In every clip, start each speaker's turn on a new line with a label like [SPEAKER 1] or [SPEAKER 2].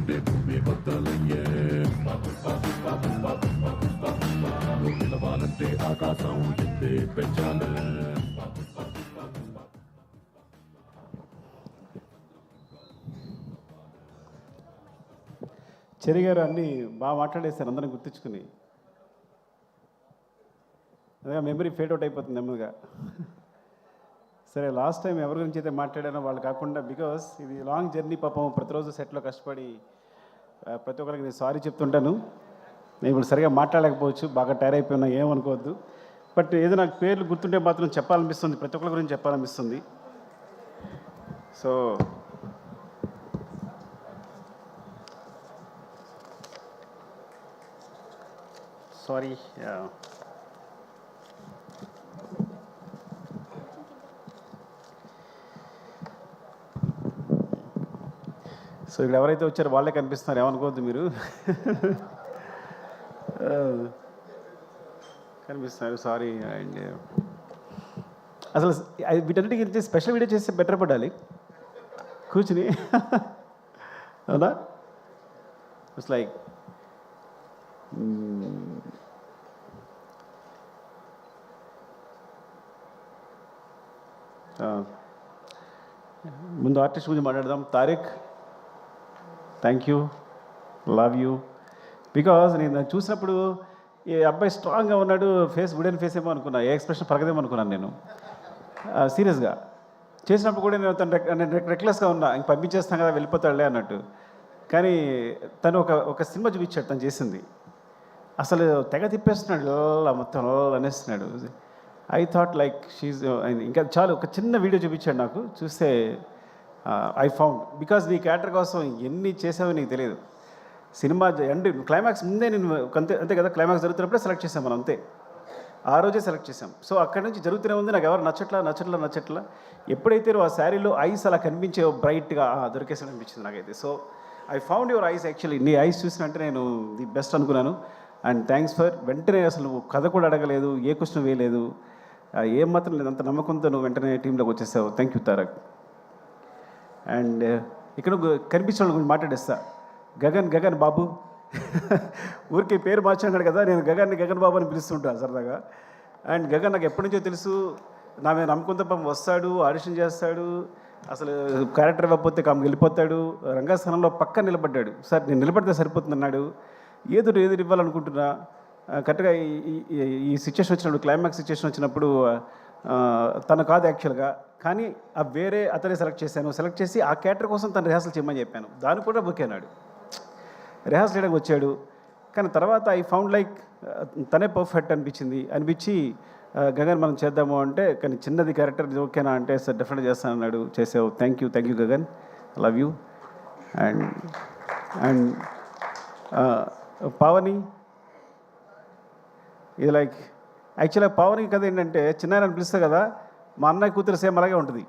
[SPEAKER 1] ఉంటే భూమి బద్దలయ్యే. నువ్వు నిలవాలంటే ఆకాశం ఎత్తే పెంచాలే.
[SPEAKER 2] చెరి గారు అన్నీ బాగా మాట్లాడేశారు అందరం గుర్తించుకుని. అదే మెమరీ ఫేడ్ అవుట్ అయిపోతుంది నెమ్మదిగా. సరే, లాస్ట్ టైం ఎవరి గురించి అయితే మాట్లాడానో వాళ్ళు కాకుండా, బికాస్ ఇది లాంగ్ జర్నీ, పాపం ప్రతిరోజు సెట్లో కష్టపడి ప్రతి ఒక్కరికి నేను సారీ చెప్తుంటాను. నేను ఇప్పుడు సరిగా మాట్లాడలేకపోవచ్చు, బాగా టైర్ అయిపోయినా ఏమనుకోవద్దు. బట్ ఏదో నాకు పేర్లు గుర్తుంటే మాత్రం చెప్పాలనిపిస్తుంది, ప్రతి ఒక్కరి గురించి చెప్పాలనిపిస్తుంది. So sorry. సో ఇక్కడ ఎవరైతే వచ్చారో వాళ్ళే కనిపిస్తున్నారు, ఏమనుకోవద్దు మీరు. కనిపిస్తున్నారు, సారీ. అండ్ అసలు వీటన్నిటికి గురించి స్పెషల్ వీడియో చేస్తే బెటర్ పడాలి కూర్చుని. అవునా? ఇట్స్ లైక్ ముందు ఆర్టిస్ట్ గురించి మాట్లాడదాం. Tariq, thank you, love you. Because నేను చూసినప్పుడు ఈ అబ్బాయి స్ట్రాంగ్గా ఉన్నాడు, ఫేస్ వుడెన్ ఫేస్ ఏమో అనుకున్నా, ఏ ఎక్స్ప్రెషన్ పరగదేమో అనుకున్నాను నేను సీరియస్గా. చేసినప్పుడు కూడా నేను తను రెక్లెస్గా ఉన్నా, ఇంక పంపించేస్తాం కదా వెళ్ళిపోతాడులే అన్నట్టు. కానీ తను ఒక సినిమా చూపించాడు తను చేసింది, అసలు తెగ తిప్పేస్తున్నాడు, మొత్తం అనేస్తున్నాడు. ఐ థాట్ లైక్ షీజ్, ఇంకా చాలు ఒక చిన్న వీడియో చూపించాడు నాకు, చూస్తే ఐ ఫౌండ్. బికాజ్ నీ క్యారెక్టర్ కోసం ఎన్ని చేసావో నీకు తెలియదు. సినిమా ఎండ్ క్లైమాక్స్ ముందే నేను అంతే కదా, క్లైమాక్స్ జరుగుతున్నప్పుడే సెలెక్ట్ చేసాం మనం, అంతే ఆ రోజే సెలెక్ట్ చేసాం. సో అక్కడి నుంచి జరుగుతూనే ఉంది, నాకు ఎవరు నచ్చట్లా. ఎప్పుడైతే ఆ శారీలో ఐస్ అలా కనిపించే బ్రైట్గా దొరికేసాడు అనిపించింది నాకైతే. So I found your eyes. Actually నీ ఐస్ చూసినంటే నేను ది బెస్ట్ అనుకున్నాను. అండ్ థ్యాంక్స్ ఫర్ వెంటనే, అసలు కథ కూడా అడగలేదు, ఏ క్వశ్చన్ వేయలేదు, ఏం మాత్రం లేదు, అంత నమ్మకంతో నువ్వు వెంటనే టీంలోకి వచ్చేసావు. Thank you Tarak. అండ్ ఇక్కడ కనిపించిన గురించి మాట్లాడేస్తా. గగన్ బాబు. ఊరికి పేరు మార్చాడు కదా, నేను గగన్ బాబు అని పిలుస్తుంటాను సరదాగా. అండ్ గగన్ నాకు ఎప్పటి నుంచో తెలుసు, నా మీద నమ్మకంతో పాపం వస్తాడు, ఆడిషన్ చేస్తాడు, అసలు క్యారెక్టర్ ఇవ్వకపోతే వెళ్ళిపోతాడు. రంగస్థానంలో పక్క నిలబడ్డాడు. సార్ నేను నిలబడితే సరిపోతుంది అన్నాడు. ఏదో ఇవ్వాలనుకుంటున్నా. కరెక్ట్గా ఈ సిచ్యువేషన్ వచ్చినప్పుడు, క్లైమాక్స్ సిచ్యువేషన్ వచ్చినప్పుడు తను కాదు యాక్చువల్గా, కానీ వేరే అతనే సెలెక్ట్ చేసి ఆ క్యారెక్టర్ కోసం తను రిహార్సల్ చేయమని చెప్పాను. దానికి కూడా బుక్ అన్నాడు, రిహార్సల్ చేయడానికి వచ్చాడు. కానీ తర్వాత ఐ ఫౌండ్ లైక్ తనే పర్ఫెక్ట్ అనిపించి గగన్ మనం చేద్దాము అంటే, కానీ చిన్నది క్యారెక్టర్ ఓకేనా అంటే, సార్ డెఫినెట్గా చేస్తాను అన్నాడు. చేసావు. Thank you Gagan, love you. And Pavani, ఇది లైక్ యాక్చువల్గా పావని కథ ఏంటంటే, చిన్న పిలుస్తా కదా, మా అన్నయ్య కూతురు సేమ్ అలాగే ఉంటుంది.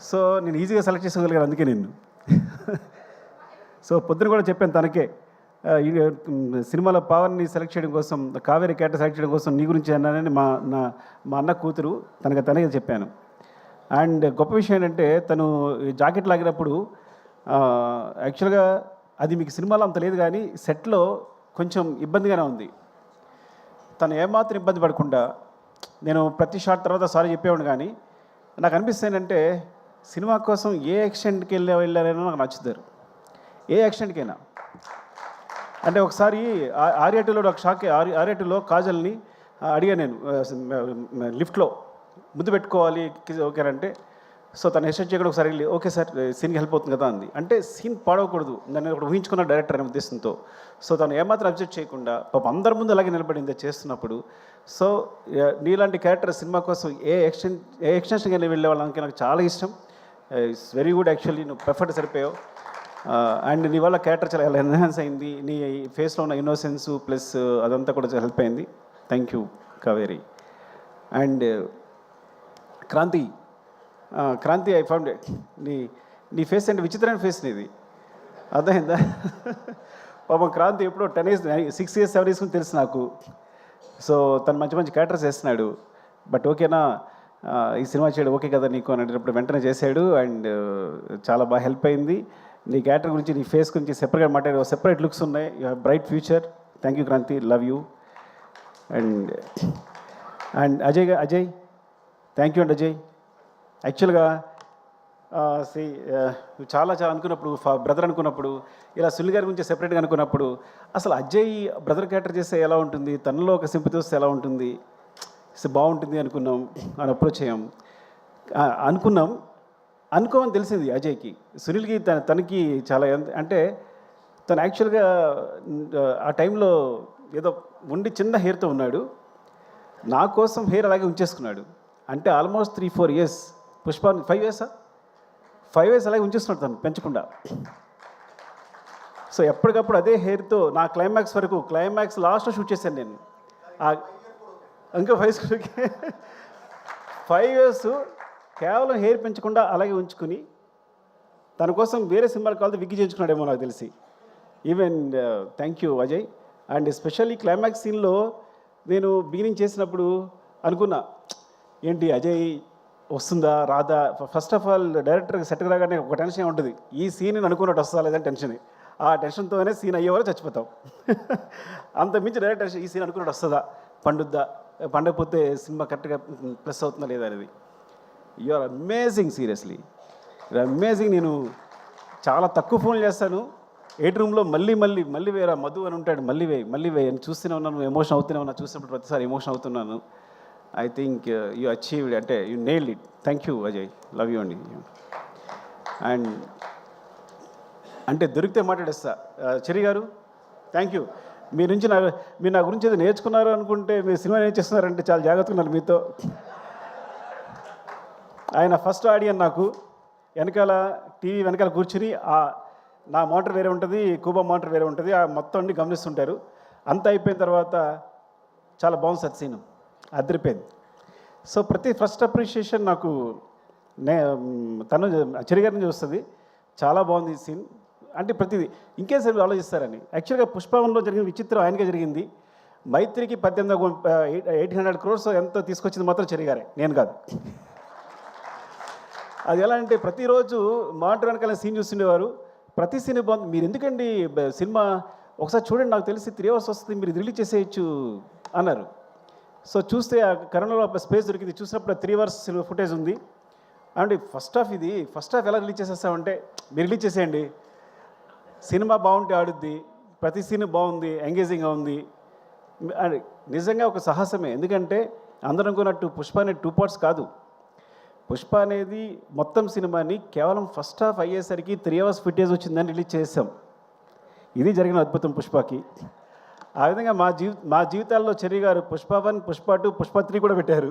[SPEAKER 2] సో నేను ఈజీగా సెలెక్ట్ చేసుకోగలిగాను అందుకే నిన్ను. సో పొద్దున కూడా చెప్పాను తనకే, సినిమాలో పావన్ని సెలెక్ట్ చేయడం కోసం, కావేరి క్యారెక్టర్ సెలెక్ట్ చేయడం కోసం నీ గురించి అన్నానని మా అన్న కూతురు తనకే చెప్పాను. అండ్ గొప్ప విషయం ఏంటంటే, తను జాకెట్ లాగినప్పుడు యాక్చువల్గా అది మీకు సినిమాలో అంత లేదు, కానీ సెట్లో కొంచెం ఇబ్బందిగానే ఉంది. తను ఏమాత్రం ఇబ్బంది పడకుండా, నేను ప్రతి షాట్ తర్వాత సారీ చెప్పేవాడు, కానీ నాకు అనిపిస్తుంది ఏంటంటే, సినిమా కోసం ఏ ఎక్స్టెంట్కి వెళ్ళారనో నాకు నచ్చుతారు, ఏ ఎక్స్టెంట్కైనా. అంటే ఒకసారి ఆర్యాటూలో ఒక షాక్, ఆర్యాటూలో కాజల్ని అడిగాను నేను, లిఫ్ట్లో ముద్దు పెట్టుకోవాలి ఓకేనంటే, సో తను హెస్టేట్ చేయకుండా ఒకసారి వెళ్ళి, ఓకే సార్ సీన్కి హెల్ప్ అవుతుంది కదా అంది. అంటే సీన్ పాడవకూడదు, నన్ను ఒకటి ఊహించుకున్న డైరెక్టర్ అనే ఉద్దేశంతో. సో తను ఏమాత్రం అబ్జెక్ట్ చేయకుండా పాపం అందరి ముందు అలాగే నిలబడింది చేస్తున్నప్పుడు. సో నీలాంటి క్యారెక్టర్ సినిమా కోసం ఏ ఎక్స్టెన్షన్కి వెళ్ళే వాళ్ళకి నాకు చాలా ఇష్టం. It's very good. యాక్చువల్లీ నువ్వు పర్ఫెక్ట్ సరిపోయావు. అండ్ నీ వల్ల క్యారెక్టర్ చాలా ఎన్హాన్స్ అయింది, నీ ఫేస్లో ఉన్న ఇన్నోసెన్స్ ప్లస్ అదంతా కూడా హెల్ప్ అయింది. Thank you Kaveri. And Kranti, I found నీ ఫేస్ అంటే విచిత్రమైన ఫేస్ నీది, అర్థమైందా? పాపం క్రాంతి ఎప్పుడో 6 years 7 years తెలుసు నాకు. సో తను మంచి క్యారెక్టర్స్ వేస్తున్నాడు. బట్ ఓకేనా ఈ సినిమా చేయడం ఓకే కదా నీకు అని అనేటప్పుడు వెంటనే చేశాడు. అండ్ చాలా బాగా హెల్ప్ అయింది. నీ క్యారెక్టర్ గురించి నీ ఫేస్ గురించి సెపరేట్గా మాట్లాడే సెపరేట్ లుక్స్ ఉన్నాయి. You have bright future. Thank you Kranti, love you. And and Ajay thank you అండి అజయ్. యాక్చువల్గా నువ్వు చాలా అనుకున్నప్పుడు బ్రదర్ అనుకున్నప్పుడు ఇలా సునీల్ గారి గురించి సెపరేట్గా అనుకున్నప్పుడు అసలు అజయ్ బ్రదర్ క్యారెక్టర్ చేస్తే ఎలా ఉంటుంది, తనలో ఒక సింపతి వస్తే ఎలా ఉంటుంది, బాగుంటుంది అనుకున్నాం, అని అప్రోచ్ అయ్యాం. అనుకోమని తెలిసింది అజయ్కి. సునీల్కి తనకి చాలా అంటే తను యాక్చువల్గా ఆ టైంలో ఏదో ఉండి చిన్న హెయిర్తో ఉన్నాడు. నా కోసం హెయిర్ అలాగే ఉంచేసుకున్నాడు. అంటే ఆల్మోస్ట్ 3-4 ఇయర్స్ పుష్ప 5 ఇయర్స్ అలాగే ఉంచేస్తున్నాడు తను పెంచకుండా. సో ఎప్పటికప్పుడు అదే హెయిర్తో నా క్లైమాక్స్ వరకు, క్లైమాక్స్ లాస్ట్లో షూట్ చేశాను నేను. ఇంకా 5 ఇయర్స్ కేవలం హెయిర్ పెంచకుండా అలాగే ఉంచుకుని తన కోసం వేరే సినిమాలు కావాలి విగ్గి చేయించుకున్నాడేమో నాకు తెలిసి. Even thank you Ajay. And especially climax సీన్లో నేను బిగినింగ్ చేసినప్పుడు అనుకున్నా, ఏంటి అజయ్ వస్తుందా రాదా. ఫస్ట్ ఆఫ్ ఆల్ డైరెక్టర్కి సెట్కి రాగానే ఒక టెన్షన్ ఉంటుంది, ఈ సీన్ అనుకున్నట్టు వస్తుందా లేదని టెన్షన్. ఆ టెన్షన్తోనే సీన్ అయ్యేవారు చచ్చిపోతాం. అంత మించి డైరెక్టర్ ఈ సీన్ అనుకున్నట్టు వస్తుందా, పండకపోతే సినిమా కరెక్ట్గా ప్లస్ అవుతుందా లేదా అనేది. You are amazing, seriously you are amazing. నేను చాలా తక్కువ ఫోన్లు చేస్తాను 8 రూమ్లో మళ్ళీ వేరా మధు అని ఉంటాడు, మళ్ళీ వేయి అని చూస్తూనే ఉన్నాను, ఎమోషన్ అవుతూనే ఉన్నా. చూసినప్పుడు ప్రతిసారి ఎమోషన్ అవుతున్నాను. ఐ థింక్ యూ అచీవ్డ్, అంటే you nailed it. Thank you Ajay, love you అండి. అండ్ అంటే దొరికితే మాట్లాడేస్తా. చెరి గారు థ్యాంక్ యూ. మీరు నా గురించి ఏదో నేర్చుకున్నారు అనుకుంటే మీరు సినిమా ఏం చేస్తున్నారంటే చాలా జాగ్రత్తగా ఉన్నారు మీతో. ఆయన ఫస్ట్ ఆడియన్ నాకు. వెనకాల టీవీ వెనకాల కూర్చుని నా మోటార్ వేరే ఉంటుంది, కూబా మోటార్ వేరే ఉంటుంది, ఆ మొత్తం అన్ని గమనిస్తుంటారు. అంతా అయిపోయిన తర్వాత చాలా బాగుంది సార్ సీను, అదిరిపోయింది. సో ఫస్ట్ అప్రిషియేషన్ నాకు తను చెరి గారి నుంచి వస్తుంది. చాలా బాగుంది ఈ సీన్. అంటే ప్రతిదీ ఇంకేం సార్ ఆలోచిస్తారని. యాక్చువల్గా పుష్పంలో జరిగిన విచిత్రం ఆయనకే జరిగింది. మైత్రికి 800 crores ఎంతో తీసుకొచ్చింది మాత్రం చెరి గారే, నేను కాదు. అది ఎలా అంటే ప్రతిరోజు మానిటర్ వెనకాల సీన్ చూస్తుండేవారు. ప్రతి సీన్ బాగుంది, మీరు ఎందుకండి సినిమా ఒకసారి చూడండి, నాకు తెలిసి 3 hours వస్తుంది, మీరు రిలీజ్ చేసేయచ్చు అన్నారు. సో చూస్తే ఆ కరోనాలో స్పేస్ దొరికింది. చూసినప్పుడు 3 hours ఫుటేజ్ ఉంది. అంటే ఫస్ట్ హాఫ్ ఎలా రిలీజ్ చేసేస్తామంటే, మీరు రిలీజ్ చేసేయండి, సినిమా బాగుంటే ఆడుద్ది, ప్రతి సీన్ బాగుంది, ఎంగేజింగ్గా ఉంది. అది నిజంగా ఒక సాహసమే. ఎందుకంటే అందరూ అనుకున్నట్టు పుష్ప అనేది 2 parts కాదు. పుష్ప అనేది మొత్తం సినిమాని కేవలం ఫస్ట్ హాఫ్ అయ్యేసరికి 3 hours ఫుటేజ్ వచ్చిందని రిలీజ్ చేసాం. ఇది జరిగిన అద్భుతం పుష్పకి. ఆ విధంగా మా జీవితాల్లో చెర్రీ గారు పుష్ప 1, పుష్ప 2, పుష్ప 3 కూడా పెట్టారు.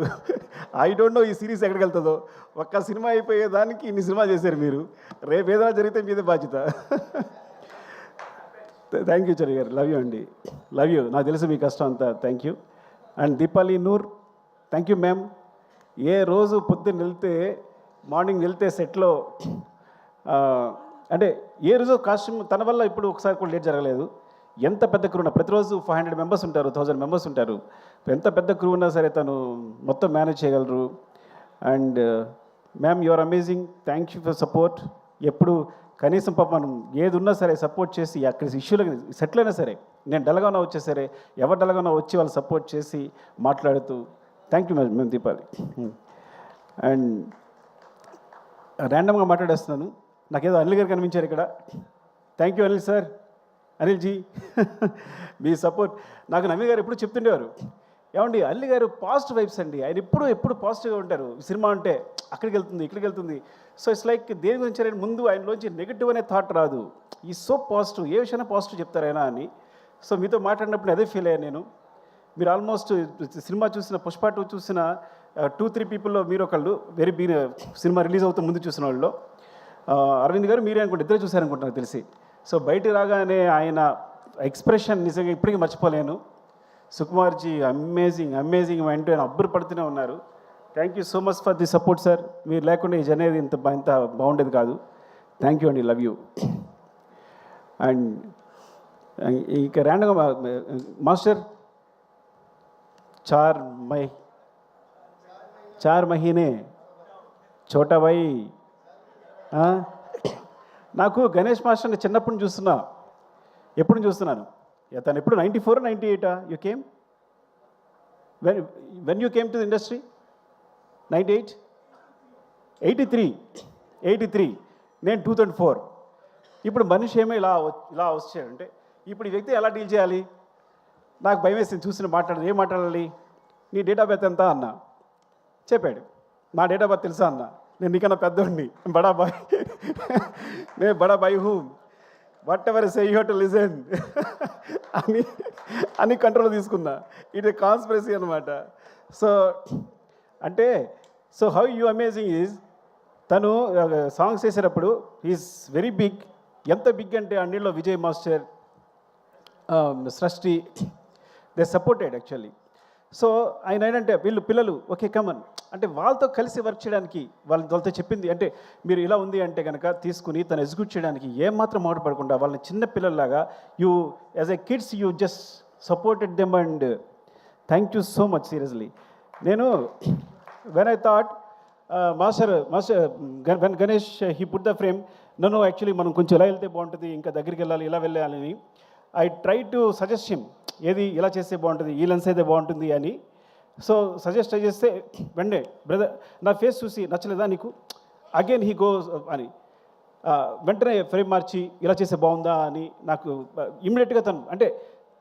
[SPEAKER 2] ఐ డోంట్ నో ఈ సిరీస్ ఎక్కడికి వెళ్తుందో. ఒక్క సినిమా అయిపోయేదానికి ఇన్ని సినిమా చేశారు మీరు. రేపు ఏదైనా జరిగితే మీదే బాధ్యత. థ్యాంక్ యూ చెర్రీ గారు, లవ్ యూ అండి, లవ్ యూ. నాకు తెలుసు మీ కష్టం అంతా. Thank you. And Deepali Noor, thank you ma'am. ఏ రోజు పొద్దున్న మార్నింగ్ వెళ్తే సెట్లో అంటే ఏ రోజు కాస్ట్యూమ్ తన వల్ల ఇప్పుడు ఒకసారి కూడా లేట్ జరగలేదు. ఎంత పెద్ద క్రూ ఉన్నా, ప్రతిరోజు 500 members ఉంటారు, 1000 members ఉంటారు. ఎంత పెద్ద క్రూ ఉన్నా సరే తను మొత్తం మేనేజ్ చేయగలరు. And ma'am you are amazing, thank you for support. ఎప్పుడు కనీసం పాప మనం ఏది ఉన్నా సరే సపోర్ట్ చేసి అక్కడ ఇష్యూలకు సెటిల్ అయినా సరే, నేను డల్గా ఉన్నా వచ్చే సరే, ఎవరు డల్గా ఉన్నా వచ్చి వాళ్ళు సపోర్ట్ చేసి మాట్లాడుతూ థ్యాంక్ యూ మేము దీపాలి. అండ్ ర్యాండమ్గా మాట్లాడేస్తున్నాను, నాకేదో అనిల్ గారు కనిపించారు ఇక్కడ. Thank you Anil sir, Anil ji. మీ సపోర్ట్ నాకు నవీన్ గారు ఎప్పుడు చెప్తుండేవారు, ఏమండి అనిల్ గారు పాజిటివ్ వైబ్స్ అండి, ఆయన ఎప్పుడు పాజిటివ్గా ఉంటారు. సినిమా అంటే అక్కడికి వెళ్తుంది ఇక్కడికి వెళ్తుంది. సో ఇట్స్ లైక్ దేని గురించి ఆయన ముందు ఆయనలోంచి నెగిటివ్ అనే థాట్ రాదు. ఈ సో పాజిటివ్, ఏ విషయమైనా పాజిటివ్ చెప్తారు ఆయన అని. సో మీతో మాట్లాడినప్పుడు అదే ఫీల్ అయ్యాను నేను. మీరు ఆల్మోస్ట్ సినిమా చూసిన పుష్ప 2 చూసిన 2-3 పీపుల్లో మీరు ఒకళ్ళు సినిమా రిలీజ్ అవుతూ ముందు చూసిన వాళ్ళు. అరవింద్ గారు మీరే అనుకుంటే ఇద్దరే చూశారనుకుంటున్నారు తెలిసి. సో బయటికి రాగానే ఆయన ఎక్స్ప్రెషన్ నిజంగా ఇప్పటికీ మర్చిపోలేను. సుకుమార్జీ అమేజింగ్ వెంటనే ఆయన అబ్బురు పడుతూనే ఉన్నారు. Thank you so much for the support sir. మీరు లేకుండా ఈ జర్నీ ఇంత బాగుండేది కాదు. థ్యాంక్ యూ అండి, లవ్ యూ. అండ్ ఇక ర్యాండమ్గా మాస్టర్ 4 महीने छोटा भाई నాకు గణేష్ మాస్టర్ని చిన్నప్పటి నుంచి చూస్తున్నా, ఎప్పుడు చూస్తున్నాను. తను ఎప్పుడు 94 98 you came when you came to the industry 98 83 నేను 2004. ఇప్పుడు మనిషి ఏమో ఇలా వచ్చాడంటే ఇప్పుడు ఈ వ్యక్తి ఎలా డీల్ చేయాలి? నాకు భయం వేసింది చూసిన మాట్లాడదు. ఏం మాట్లాడాలి? నీ డేట్ ఆఫ్ బర్త్ ఎంత అన్నా, చెప్పాడు. నా డేట్ ఆఫ్ బర్త్ తెలుసా అన్న, నేను నీకన్నా పెద్దోడిని, బడాబాయ్ నేను Badabhai who what ever say you have to listen అని కంట్రోల్ తీసుకున్నా. ఇట్ కాన్స్పిరసీ అనమాట. సో అంటే so how you amazing is తను సాంగ్స్ చేసేటప్పుడు ఈజ్ వెరీ బిగ్. ఎంత బిగ్ అంటే అన్నిలో విజయ్ మాస్టర్, సృష్టి, దే సపోర్టెడ్ యాక్చువల్లీ. సో ఆయన ఏంటంటే వీళ్ళు పిల్లలు ఓకే కమన్ అంటే వాళ్ళతో కలిసి వర్క్ చేయడానికి వాళ్ళతో చెప్పింది అంటే మీరు ఇలా ఉంది అంటే కనుక తీసుకుని తను ఎగ్జిక్యూట్ చేయడానికి ఏమాత్రం మాట్లాడకుండా వాళ్ళని చిన్న పిల్లల్లాగా you as a kids you just supported them and thank you so much seriously. నేను when I thought master when Ganesh he put the frame నన్ను యాక్చువల్లీ మనం కొంచెం ఇలా వెళ్తే బాగుంటుంది, ఇంకా దగ్గరికి వెళ్ళాలి, ఇలా వెళ్ళాలని I try to suggest him ఏది ఇలా చేస్తే బాగుంటుంది, ఈ లెన్స్ అయితే బాగుంటుంది అని. సో సజెస్ట్ చేస్తే వెండే బ్రదర్ నా ఫేస్ చూసి నచ్చలేదా నీకు, అగైన్ హీ గోస్ అని వెంటనే ఫ్రేమ్ మార్చి ఇలా చేస్తే బాగుందా అని నాకు ఇమ్మీడియట్గా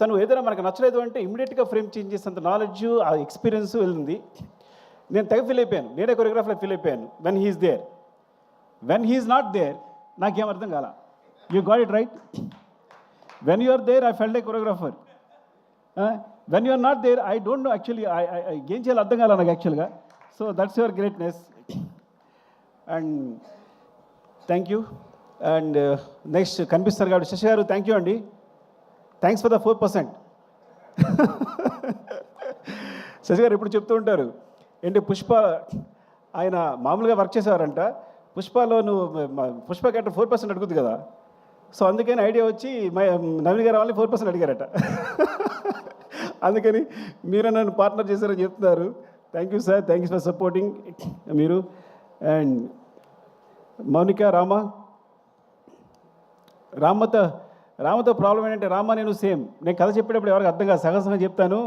[SPEAKER 2] తను ఏదైనా మనకు నచ్చలేదు అంటే ఇమ్మీడియట్గా ఫ్రేమ్ చేంజ్ చేసేంత నాలెడ్జ్ ఆ ఎక్స్పీరియన్స్ వెళ్ళింది. నేను తెగ ఫీల్ అయిపోయాను, నేనే కొరియోగ్రాఫర్లో ఫీల్ అయిపోయాను. When he's there, when he's not there నాకేం అర్థం కాల. You got it right. When you are there I felt a choreographer. When you are not there I don't know actually ఏం చేయాలి అర్థం కాల నాకు యాక్చువల్గా. So that's your greatness and thank you. And next కనిపిస్తారు కాబట్టి శశి గారు థ్యాంక్ యూ అండి. Thanks for the 4%. శశి గారు ఎప్పుడు చెప్తూ ఉంటారు ఏంటి పుష్ప ఆయన మామూలుగా వర్క్ చేసేవారంట, పుష్పలో నువ్వు పుష్ప క్యారెక్టర్ 4% అడుగుతుంది కదా, సో అందుకని ఐడియా వచ్చి నవీన్ గారు వాళ్ళని 4% అడిగారట. అందుకని మీరు నన్ను పార్ట్నర్ చేశారని చెప్తున్నారు. Thank you sir, thank you for supporting మీరు. అండ్ మౌనిక, రామతో ప్రాబ్లం ఏంటంటే రామ నేను సేమ్, నేను కథ చెప్పేటప్పుడు ఎవరికి అర్థం కాదు, సగసంగా చెప్తాను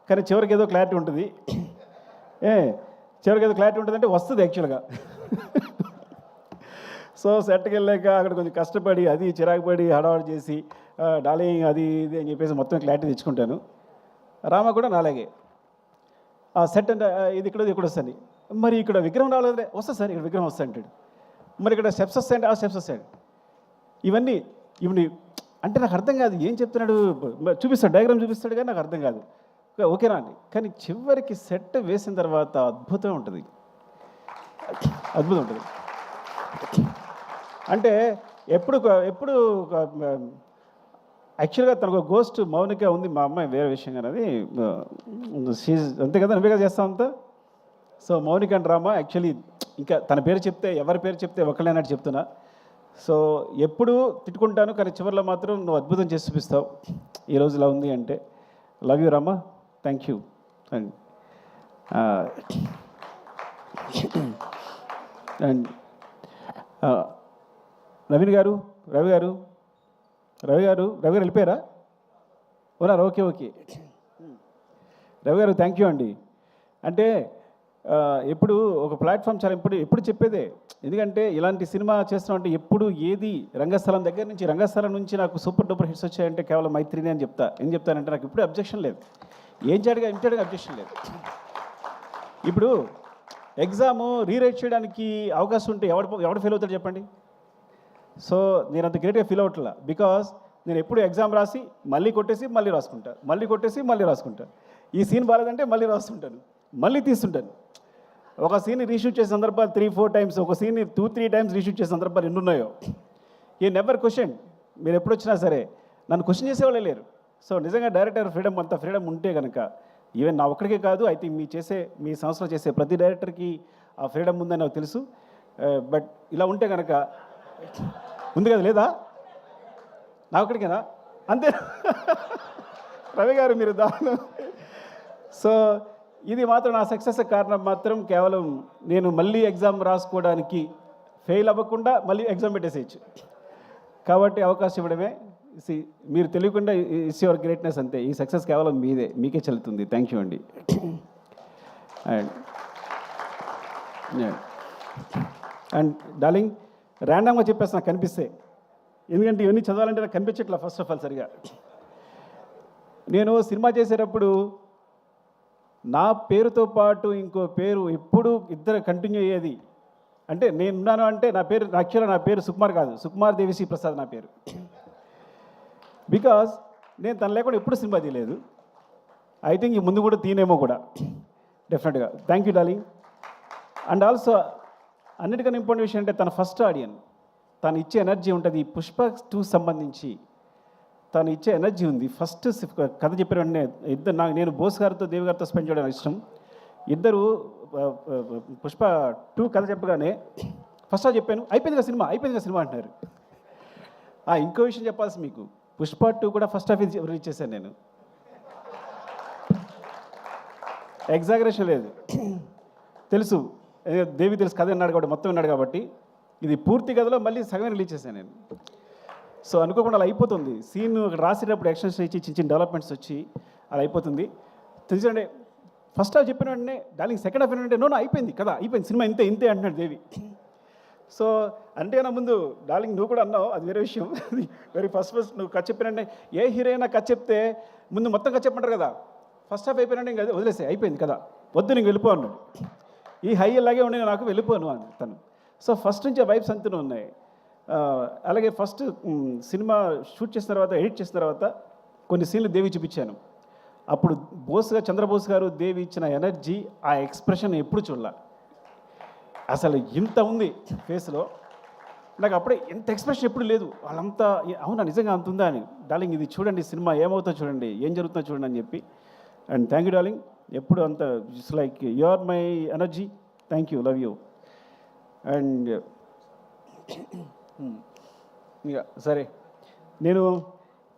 [SPEAKER 2] కానీ చివరికి ఏదో క్లారిటీ ఉంటుంది. చివరికి ఏదో క్లారిటీ ఉంటుంది అంటే వస్తుంది యాక్చువల్గా. సో సెట్కి వెళ్ళాక అక్కడ కొంచెం కష్టపడి అది చిరాకు పడి హడావడి చేసి డార్లింగ్ అది ఇది అని చెప్పేసి మొత్తం క్లారిటీ తెచ్చుకుంటాను. రామ కూడా నాలాగే ఆ సెట్ అంటే ఇది ఇక్కడ వస్తుంది, మరి ఇక్కడ విగ్రహం రాలేదే, వస్తుంది సార్ ఇక్కడ విగ్రహం వస్తుంది అంటాడు, మరి ఇక్కడ స్టెప్స్ వస్తాయంటే ఆ స్టెప్స్ వస్తాడు. ఇవన్నీ అంటే నాకు అర్థం కాదు ఏం చెప్తున్నాడు, చూపిస్తాడు డయాగ్రామ్ చూపిస్తాడు కానీ నాకు అర్థం కాదు. ఓకేనా అండి, కానీ చివరికి సెట్ వేసిన తర్వాత అద్భుతం ఉంటుంది. అంటే ఎప్పుడు యాక్చువల్గా తనకు గోస్ట్ మౌనిక ఉంది, మా అమ్మాయి వేరే విషయం కానీ అది అంతే కదా, నువ్వే కదా చేస్తావు అంతా. So Mounika and Rama actually ఇంకా తన పేరు చెప్తే ఎవరి పేరు చెప్తే ఒకళ్ళేనట్టు చెప్తున్నా. సో ఎప్పుడు తిట్టుకుంటాను కానీ చివరిలో మాత్రం నువ్వు అద్భుతం చేసి చూపిస్తావు. ఈరోజు ఇలా ఉంది అంటే love you Rama, thank you. And and Ravi గారు వెళ్ళిపోయారా? ఉన్నారు, ఓకే. రవి గారు థ్యాంక్ యూ అండి. అంటే ఎప్పుడు ఒక ప్లాట్ఫామ్ చాలా ఎప్పుడు చెప్పేదే, ఎందుకంటే ఇలాంటి సినిమా చేస్తున్నామంటే ఎప్పుడు ఏది రంగస్థలం నుంచి నాకు సూపర్ డూపర్ హిట్స్ వచ్చాయంటే కేవలం మైత్రిని అని చెప్తా. ఏం చెప్తానంటే నాకు ఇప్పుడు అబ్జెక్షన్ లేదు, ఇంటర్గా అబ్జెక్షన్ లేదు. ఇప్పుడు ఎగ్జాము రీరైట్ చేయడానికి అవకాశం ఉంటే ఎవడు ఫెయిల్ అవుతాడు చెప్పండి. సో నేను అంత గ్రేట్గా ఫీల్ అవ్వట్లా, బికాస్ నేను ఎప్పుడు ఎగ్జామ్ రాసి మళ్ళీ కొట్టేసి మళ్ళీ రాసుకుంటా. ఈ సీన్ బాగాలేదంటే మళ్ళీ రాస్తుంటాను, మళ్ళీ తీస్తుంటాను. ఒక సీన్ రీషూట్ చేసే సందర్భాలు 3-4 టైమ్స్, ఒక సీన్ 2-3 టైమ్స్ రీషూట్ చేసే సందర్భాలు ఎన్ని ఉన్నాయో. ఈ నెవర్ క్వశ్చన్. మీరు ఎప్పుడు వచ్చినా సరే నన్ను క్వశ్చన్ చేసేవాళ్ళే లేరు. సో నిజంగా డైరెక్టర్ అంత ఫ్రీడమ్ ఉంటే కనుక ఈవెన్ నా ఒక్కడికే కాదు, అయితే మీ సంవత్సరం చేసే ప్రతి డైరెక్టర్కి ఆ ఫ్రీడమ్ ఉందని నాకు తెలుసు. బట్ ఇలా ఉంటే కనుక ఉంది కదా, లేదా నా ఒక్కడికేనా? అంతే రవి గారు మీరు దాని. సో ఇది మాత్రం నా సక్సెస్ కారణం మాత్రం కేవలం నేను మళ్ళీ ఎగ్జామ్ రాసుకోవడానికి ఫెయిల్ అవ్వకుండా మళ్ళీ ఎగ్జామ్ పెట్టేసేయచ్చు. కాబట్టి అవకాశం ఇవ్వడమే. మీరు తెలియకుండా ఇట్స్ యువర్ గ్రేట్నెస్ అంతే. ఈ సక్సెస్ కేవలం మీకే చెల్లుతుంది. థ్యాంక్ యూ అండి. అండ్ డార్లింగ్, ర్యాండమ్గా చెప్పేసి నాకు కనిపిస్తే, ఎందుకంటే ఇవన్నీ చదవాలంటే నాకు కనిపించట్లా ఫస్ట్ ఆఫ్ ఆల్ సరిగా. నేను సినిమా చేసేటప్పుడు నా పేరుతో పాటు ఇంకో పేరు ఎప్పుడు ఇద్దరు కంటిన్యూ అయ్యేది. అంటే నేనున్నాను అంటే నా పేరు సుకుమార్ కాదు, సుకుమార్ దేవిశ్రీ ప్రసాద్ నా పేరు. బికాజ్ నేను తను లేకుండా ఎప్పుడు సినిమా తీయలేదు. ఐ థింక్ ఈ ముందు కూడా తీనేమో కూడా డెఫినెట్గా. Thank you darling. And also అన్నిటికన్నా ఇంపార్టెంట్ విషయం అంటే తన ఫస్ట్ ఆడియన్, తను ఇచ్చే ఎనర్జీ ఉంటుంది. ఈ పుష్ప 2 సంబంధించి తను ఇచ్చే ఎనర్జీ ఉంది. ఫస్ట్ కథ చెప్పిన వెంటనే నేను బోస్ గారితో దేవి గారితో స్పెండ్ చేయడం ఇష్టం. ఇద్దరు పుష్ప 2 కథ చెప్పగానే ఫస్ట్ చెప్పాను, అయిపోయిందిగా సినిమా అంటున్నారు. ఇంకో విషయం చెప్పాల్సి మీకు, పుష్ప 2 కూడా ఫస్ట్ హాఫ్ రిలీజ్ చేశాను నేను. ఎగ్జాగరేషన్ లేదు, తెలుసు దేవి తెలుసు, కథ విన్నాడు కాబట్టి, మొత్తం విన్నాడు కాబట్టి. ఇది పూర్తి కథలో మళ్ళీ సగమే రిలీజ్ చేశాను నేను. సో అనుకోకుండా అలా అయిపోతుంది. సీన్ రాసేటప్పుడు ఎక్స్టెన్షన్ ఇచ్చి చిన్న డెవలప్మెంట్స్ వచ్చి అలా అయిపోతుంది. తెలుసండి, ఫస్ట్ హాఫ్ చెప్పిన వెంటనే డార్లింగ్ సెకండ్ హాఫ్ ఏంటంటే నో అయిపోయింది కదా, అయిపోయింది సినిమా, ఇంతే అంటున్నాడు దేవి. సో అంటే నా ముందు డార్లింగ్ నువ్వు కూడా అన్నావు, అది వేరే విషయం. వెరీ ఫస్ట్ నువ్వు కథ చెప్పినంటే, ఏ హీరోయినా కథ చెప్తే ముందు మొత్తం కథ చెప్పమంటారు కదా, ఫస్ట్ హాఫ్ అయిపోయినంటే ఇంకా వదిలేసే, అయిపోయింది కదా, వద్దు నీకు వెళ్ళిపో అన్నాడు. ఈ హై అలాగే ఉండి నాకు వెళ్ళిపోను అని తను. సో ఫస్ట్ నుంచి ఆ వైబ్స్ అంతనే ఉన్నాయి. అలాగే ఫస్ట్ సినిమా షూట్ చేసిన తర్వాత, ఎడిట్ చేసిన తర్వాత కొన్ని సీన్లు దేవి చూపించాను. అప్పుడు చంద్రబోస్ గారు దేవి ఇచ్చిన ఎనర్జీ, ఆ ఎక్స్ప్రెషన్ ఎప్పుడు చూడాల, అసలు ఇంత ఉంది ఫేస్లో. నాకు అప్పుడే ఎంత ఎక్స్ప్రెషన్ ఎప్పుడు లేదు. వాళ్ళంతా అవునా నిజంగా అంత ఉందా అని, డార్లింగ్ ఇది చూడండి సినిమా ఏమవుతుందో చూడండి, ఏం జరుగుతుందో చూడండి అని చెప్పి. అండ్ థ్యాంక్ యూ డార్లింగ్, ఎప్పుడు అంత it's like you are my energy. Thank you, love you. And ఇక సరే, నేను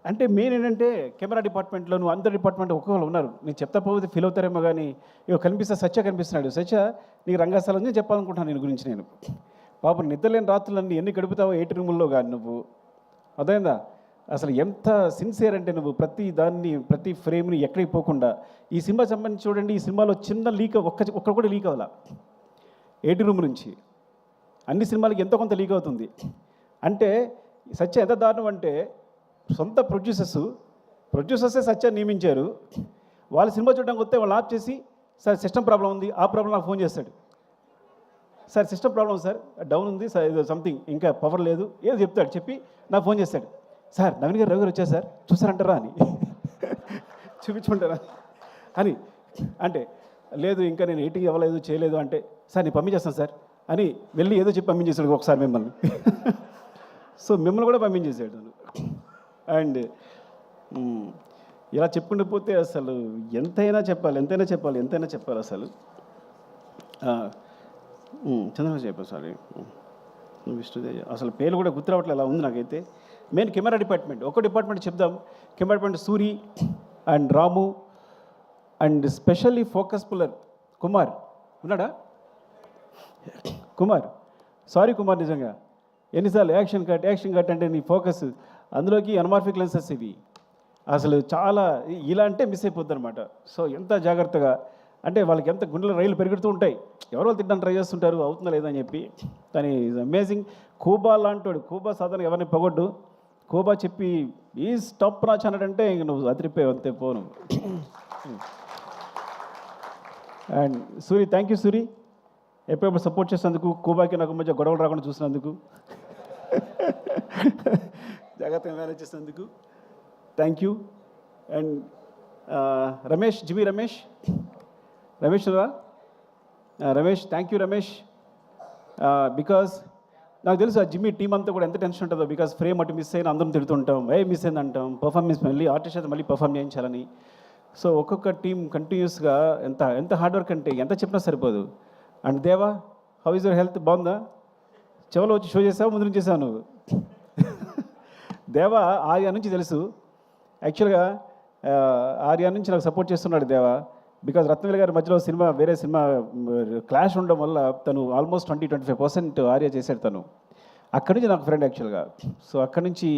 [SPEAKER 2] అంటే మెయిన్ ఏంటంటే కెమెరా డిపార్ట్మెంట్లో నువ్వు అందరి డిపార్ట్మెంట్ ఒక్కొక్కరు ఉన్నారు. నేను చెప్తా పోతే ఫీల్ అవుతారేమో కానీ ఇక సత్య కనిపిస్తున్నాడు. సత్య నీకు రంగస్థలంగా చెప్పాలనుకుంటున్నాను నేను గురించి. నేను పాపం నిద్రలేని రాత్రులన్నీ ఎన్ని గడుపుతావో 8 రూముల్లో కానీ నువ్వు, అర్థమైందా? అసలు ఎంత సిన్సియర్ అంటే నువ్వు ప్రతి ఫ్రేమ్ని ఎక్కడికి పోకుండా. ఈ సినిమా సంబంధించి చూడండి, ఈ సినిమాలో చిన్న లీక్ ఒక్క కూడా లీక్ అవ్వాల. 8 రూమ్ నుంచి అన్ని సినిమాలకి ఎంతో కొంత లీక్ అవుతుంది. అంటే సత్య ఎంత దారుణం అంటే, సొంత ప్రొడ్యూసర్సే సత్య నియమించారు. వాళ్ళ సినిమా చూడడానికి వస్తే వాళ్ళు ఆఫ్ చేసి, సార్ సిస్టమ్ ప్రాబ్లం ఉంది, ఆ ప్రాబ్లం నాకు ఫోన్ చేస్తాడు. Sir system problem sir, down ఉంది సార్, ఏదో సంథింగ్ ఇంకా పవర్ లేదు ఏదో చెప్తాడు. చెప్పి నాకు ఫోన్ చేస్తాడు, సార్ నవీన్ గారు రవి గారు వచ్చారు సార్ చూసారంటారా అని, చూపించుకుంటారా అని. అంటే లేదు ఇంకా నేను ఎయిటింగ్ ఇవ్వలేదు చేయలేదు అంటే, సార్ నేను పంపించేస్తాను సార్ అని వెళ్ళి ఏదో చెప్పి పంపించేశాడు ఒకసారి మిమ్మల్ని. సో మిమ్మల్ని కూడా పంపించేసాడు. అండ్ ఇలా చెప్పుకుంటూ పోతే అసలు ఎంతైనా చెప్పాలి అసలు. చంద్రబాబు చెప్పాను సారీ, విష్ణుదేవ్ అసలు పేరు కూడా గుర్తురావట్లేదు, అలా ఉంది నాకైతే. మెయిన్ కెమెరా డిపార్ట్మెంట్, ఒక డిపార్ట్మెంట్ చెప్దాం. Camera department Suri and Ramu and specially focus puller Kumar ఉన్నాడా? సారీ కుమార్, నిజంగా ఎన్నిసార్లు యాక్షన్ కట్ అంటే నీ ఫోకస్, అందులోకి అన్మార్ఫిక్ లెన్సెస్ ఇవి అసలు చాలా ఇలా అంటే మిస్ అయిపోద్ది అనమాట. సో ఎంత జాగ్రత్తగా అంటే వాళ్ళకి ఎంత గుండెలో రైలు పెరుగుతూ ఉంటాయి, ఎవరో తిట్టడానికి ట్రై చేస్తుంటారు అవుతుందా లేదా అని చెప్పి. కానీ ఈజ్ అమేజింగ్. కూబా లాంటి సాధారణ ఎవరిని పొగొడ్డు. కూబా చెప్పి ఈ స్టాప్ నాచ్ అన్నాడంటే ఇంక నువ్వు అదిరిపోయావు అంతే పోను. And Suri, thank you Suri, ఎప్పుడెప్పుడు సపోర్ట్ చేసినందుకు, కూబాకి నాకు మధ్య గొడవలు రాకుండా చూసినందుకు, జాగ్రత్తగా మేనేజ్ చేసినందుకు thank you. And Ramesh, జిమి Ramesh thank you Ramesh. Because నాకు తెలుసు ఆ జిమ్మి టీం అంతా కూడా ఎంత టెన్షన్ ఉంటుందో. బికాజ్ ఫ్రేమ్ అటు మిస్ అయినా అందరం తిడుతుంటాం, మిస్ అయింది అంటాం, పర్ఫార్మెన్స్ మళ్ళీ ఆర్టిస్ట్ అయితే మళ్ళీ పర్ఫామ్ చేయించాలని. సో ఒక్కొక్క టీం కంటిన్యూస్గా ఎంత హార్డ్ వర్క్ అంటే ఎంత చెప్పినా సరిపోదు. అండ్ దేవా, హౌ ఈజ్ యువర్ హెల్త్, బాగుందా? చెవలో వచ్చి షో చేసావు, ముందు నుంచి చేసావు నువ్వు. దేవా ఆర్యా నుంచి తెలుసు, యాక్చువల్గా ఆర్యా నుంచి నాకు సపోర్ట్ చేస్తున్నాడు దేవా. బికాజ్ రత్నవేల్ గారి మధ్యలో వేరే సినిమా క్లాష్ ఉండడం వల్ల తను ఆల్మోస్ట్ 20-25% ఆర్యా చేశాడు తను. అక్కడి నుంచి నాకు ఫ్రెండ్ యాక్చువల్గా. సో అక్కడి నుంచి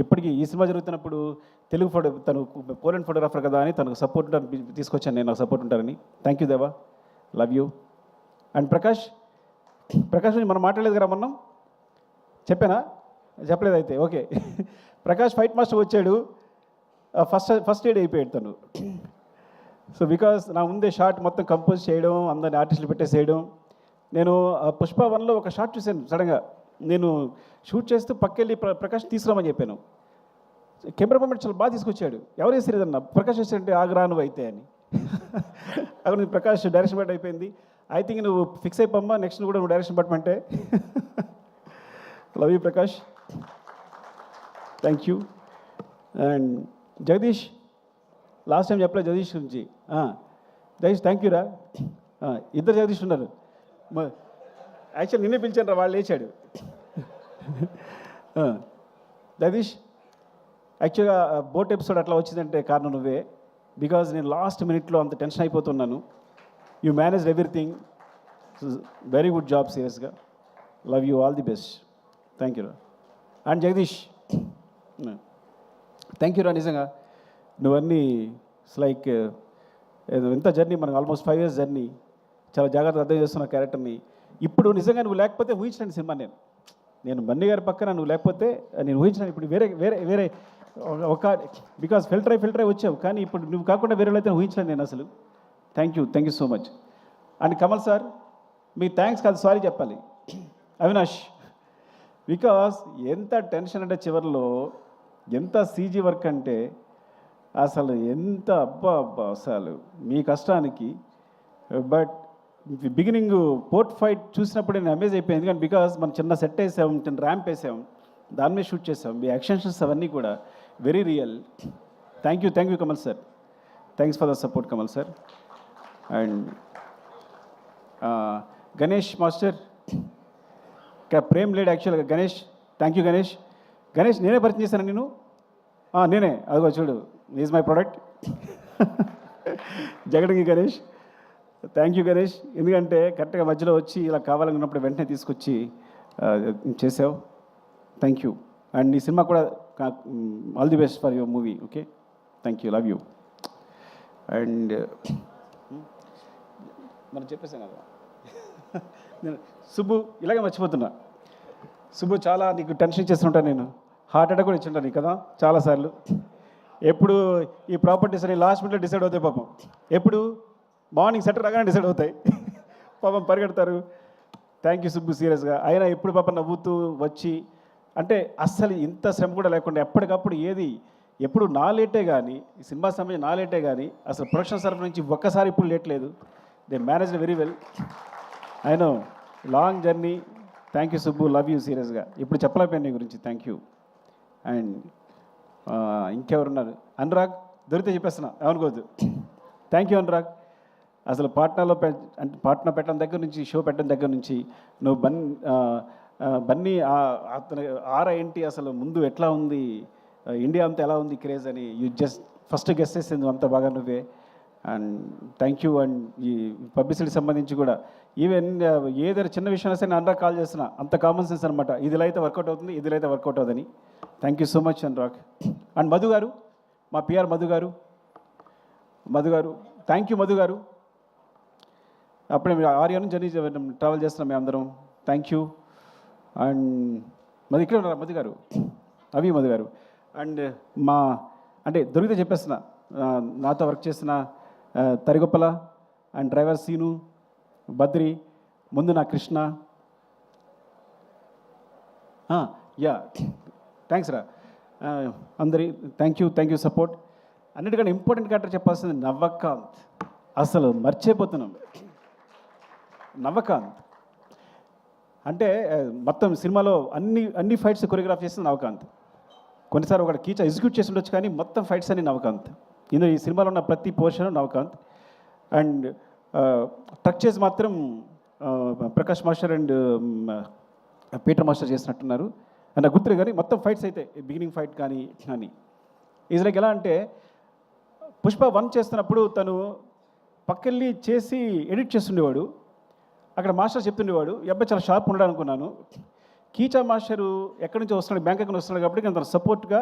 [SPEAKER 2] ఇప్పటికీ ఈ సినిమా జరుగుతున్నప్పుడు తెలుగు తను పోలెండ్ ఫోటోగ్రాఫర్ కదా అని తనకు సపోర్ట్ తీసుకొచ్చాను, నేను నాకు సపోర్ట్ ఉంటారని. థ్యాంక్ యూ దేవా, లవ్ యూ. అండ్ ప్రకాష్ గురించి మనం మాట్లాడలేదు కదా మొన్న, చెప్పానా? చెప్పలేదు అయితే ఓకే. ప్రకాష్ ఫైట్ మాస్టర్ వచ్చాడు, ఫస్ట్ ఎయిడ్ అయిపోయాడు తను. సో బికాస్ నా ముందే షార్ట్ మొత్తం కంపోజ్ చేయడం, అందరిని ఆర్టిస్టులు పెట్టేసేయడం. నేను పుష్ప 1లో ఒక షార్ట్ చూశాను సడన్గా. నేను షూట్ చేస్తూ పక్కెళ్ళి ప్రకాష్ తీసుకురామని చెప్పాను. కెమెరా మూమెంట్ చాలా బాగా తీసుకొచ్చాడు. ఎవరు వేసారు ఏదన్నా? ప్రకాష్ వేసారంటే ఆగ్రాను అయితే అని. అక్కడ ప్రకాష్ డైరెక్షన్ బట్ అయిపోయింది. ఐ థింక్ నువ్వు ఫిక్స్ అయిపోమ్మా, నెక్స్ట్ కూడా నువ్వు డైరెక్షన్ పట్టమంటే. Love you Prakash, thank you. And Jagdish, last time చెప్పలేదు జగదీష్ గురించి. జగదీష్ థ్యాంక్ యూ రా. ఇద్దరు జగదీష్ ఉన్నారు. యాక్చువల్ నిన్నే పిలిచాను రా, వాళ్ళు లేచాడు. జగదీష్, యాక్చువల్గా బోట్ ఎపిసోడ్ అట్లా వచ్చిందంటే కారణం నువ్వే. బికాజ్ నేను లాస్ట్ మినిట్లో అంత టెన్షన్ అయిపోతున్నాను. You managed everything, very good job, సీరియస్గా. Love you, all the best. Thank you రా. అండ్ జగదీష్, థ్యాంక్ యూ రా. నిజంగా నువ్వన్నీ లైక్ ఎంత జర్నీ, మనకు ఆల్మోస్ట్ 5 years జర్నీ. చాలా జాగ్రత్తగా అర్థం చేస్తున్న క్యారెక్టర్ని. ఇప్పుడు నిజంగా నువ్వు లేకపోతే ఊహించలేని సినిమా నేను బన్నీ గారి పక్కన నువ్వు లేకపోతే నేను ఊహించలేను. ఇప్పుడు వేరే ఒక బికాజ్ ఫిల్టర్ అయి వచ్చావు, కానీ ఇప్పుడు నువ్వు కాకుండా వేరే అయితే ఊహించలేను నేను అసలు. Thank you so much. And Kamal sir, me thanks కాదు, సారీ చెప్పాలి. అవినాష్, బికాస్ ఎంత టెన్షన్ అంటే చివరిలో ఎంత సీజీ వర్క్ అంటే అసలు ఎంత అబ్బా అసలు మీ కష్టానికి. బట్ బిగినింగ్ పోర్ట్ ఫైట్ చూసినప్పుడు నేను అమేజ్ అయిపోయింది. కానీ బికాస్ మనం చిన్న సెట్ వేసాం, చిన్న ర్యాంప్ వేసాం, దాని మీద షూట్ చేసాం. మీ యాక్షన్స్ అవన్నీ కూడా very real. Thank you Kamal sir. Thanks for the support Kamal sir. And Ganesh master, Prem లేడు యాక్చువల్గా. Ganesh, thank you Ganesh. నేనే పరిచయం చేశాను నేను. నేనే, అదిగో చూడు, is my product. Jagadangi Ganesh, thank you Ganesh. ఎందుకంటే కరెక్ట్గా మధ్యలో వచ్చి ఇలా కావాలనుకున్నప్పుడు వెంటనే తీసుకొచ్చి చేసావు. Thank you. అండ్ ఈ సినిమా కూడా all the best for your movie. Okay, thank you, love you. And మనం చెప్పేసాం కదా, నేను సుబ్బు ఇలాగే మర్చిపోతున్నా. సుబ్బు, చాలా నీకు టెన్షన్ ఇచ్చేస్తుంటాను నేను, హార్ట్ అటాక్ కూడా ఇచ్చుంటాను నీకు కదా చాలాసార్లు. ఎప్పుడు ఈ ప్రాపర్టీస్ అని లాస్ట్ మినిట్లో డిసైడ్ అవుతాయి పాపం. ఎప్పుడు మార్నింగ్ సెటర్ రాగానే డిసైడ్ అవుతాయి పాపం, పరిగెడతారు. థ్యాంక్ యూ సుబ్బు, సీరియస్గా. అయినా ఎప్పుడు పాపం నవ్వుతూ వచ్చి, అంటే అస్సలు ఇంత శ్రమ కూడా లేకుండా ఎప్పటికప్పుడు ఎప్పుడు నా లేటే కానీ, ఈ సినిమా సమయం నా లేటే కానీ, అసలు ప్రొడక్షన్ తరఫు నుంచి ఒక్కసారి ఇప్పుడు లేట్ లేదు. They managed very well. I know, long journey. Thank you Subbu, love you, సీరియస్గా. ఇప్పుడు చెప్పలేకపోయాను నీ గురించి. Thank you. అండ్ ఇంకెవరున్నారు? అనురాగ్, దొరికితే చెప్పేస్తున్నా, ఏమనుకోవద్దు. Thank you Anurag. అసలు పాట్నాలో అంటే పాట్నా పెట్టడం దగ్గర నుంచి, షో పెట్టడం దగ్గర నుంచి నువ్వు బన్నీ అతను ఏంటి అసలు ముందు ఎట్లా ఉంది, ఇండియా అంతా ఎలా ఉంది క్రేజ్ అని యూ జస్ట్ ఫస్ట్ గెస్ చేసింది అంత బాగా నువ్వే. And thank you. అండ్ ఈ పబ్లిసిటీకి సంబంధించి కూడా ఈవెన్ ఏదైనా చిన్న విషయం వస్తే నేను అనురాగ్ కాల్ చేస్తున్నా, అంత కామన్ సెన్స్ అనమాట. ఇదిలో అయితే వర్కౌట్ అవుతుంది, ఇదిలో అయితే వర్కౌట్ అవుతుంది. Thank you so much Anurag. And Madhu గారు, మా పిఆర్ మధు గారు, థ్యాంక్ యూ మధు గారు. అప్పుడే మీరు ఆర్యా నుంచి జర్నీ ట్రావెల్ చేస్తున్నాం మేము అందరం. Thank you. అండ్ మధు ఇక్కడ ఉన్నారు, మధు గారు. అండ్ అంటే దొరికితే చెప్పేస్తున్నా, నాతో వర్క్ చేసిన తరిగొప్పల అండ్ డ్రైవర్ సీను, బద్రి, ముందు నా కృష్ణ. యా, థ్యాంక్స్ రా అందరి. Thank you support. అన్నిటికన్నా ఇంపార్టెంట్ క్యారెక్టర్ చెప్పాల్సింది నవ్వకాంత్. అసలు మర్చిపోతున్నాం నవ్వకాంత్ అంటే. మొత్తం సినిమాలో అన్ని ఫైట్స్ కొరియోగ్రాఫ్ చేస్తుంది నవకాంత్. కొన్నిసార్లు ఒక కీచా ఎగ్జిక్యూట్ చేసి ఉండొచ్చు, కానీ మొత్తం ఫైట్స్ అన్ని నవకాంత్. ఈ సినిమాలో ఉన్న ప్రతి పోర్షన్ నవకాంత్. అండ్ ట్రక్ చేసి మాత్రం Prakash master and Peter master చేసినట్టున్నారు. నాకు గుర్తులే, కానీ మొత్తం ఫైట్స్ అయితే బిగినింగ్ ఫైట్ కానీ ఈజ్ లైక్ ఎలా అంటే, పుష్ప 1 చేస్తున్నప్పుడు తను పక్కెళ్ళి చేసి ఎడిట్ చేస్తుండేవాడు. అక్కడ మాస్టర్ చెప్తుండేవాడు, ఈ అబ్బాయి చాలా షార్ప్ ఉన్నాడు అనుకున్నాను. కీచా మాస్టరు ఎక్కడి నుంచి వస్తున్నాడు, బ్యాంకాక్ నుంచి వస్తున్నాడు కాబట్టి తన సపోర్ట్గా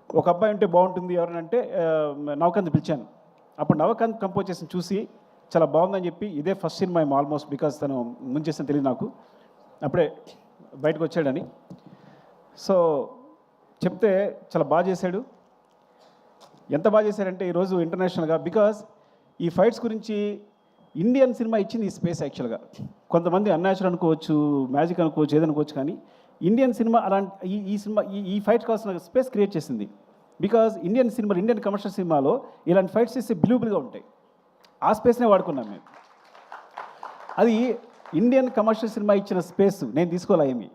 [SPEAKER 2] ఒక అబ్బాయి ఉంటే బాగుంటుంది ఎవరంటే నవకాంత్ పిలిచాను. అప్పుడు నవకాంత్ కంపోజ్ చేసి చూసి చాలా బాగుందని చెప్పి ఇదే ఫస్ట్ సినిమా ఏమో ఆల్మోస్ట్, బికాస్ తను ముందు చేసిన తెలియదు నాకు, అప్పుడే బయటకు వచ్చాడని. సో చెప్తే చాలా బాగా చేశాడు. ఎంత బాగా చేశాడంటే ఈరోజు ఇంటర్నేషనల్గా, బికాజ్ ఈ ఫైట్స్ గురించి ఇండియన్ సినిమా ఇచ్చింది ఈ స్పేస్ యాక్చువల్గా. కొంతమంది అన్యాచురల్ అనుకోవచ్చు, మ్యాజిక్ అనుకోవచ్చు, ఏదనుకోవచ్చు, కానీ ఇండియన్ సినిమా అలాంటి ఈ సినిమా ఈ ఫైట్ కావాల్సిన స్పేస్ క్రియేట్ చేసింది. Because Indian cinema, Indian commercial సినిమాలో ఇలాంటి ఫైట్స్ చేస్తే బిలీవబుల్గా ఉంటాయి. ఆ స్పేస్నే వాడుకున్నాం మేము. అది ఇండియన్ కమర్షియల్ సినిమా ఇచ్చిన స్పేస్ నేను తీసుకోలే ఏమి.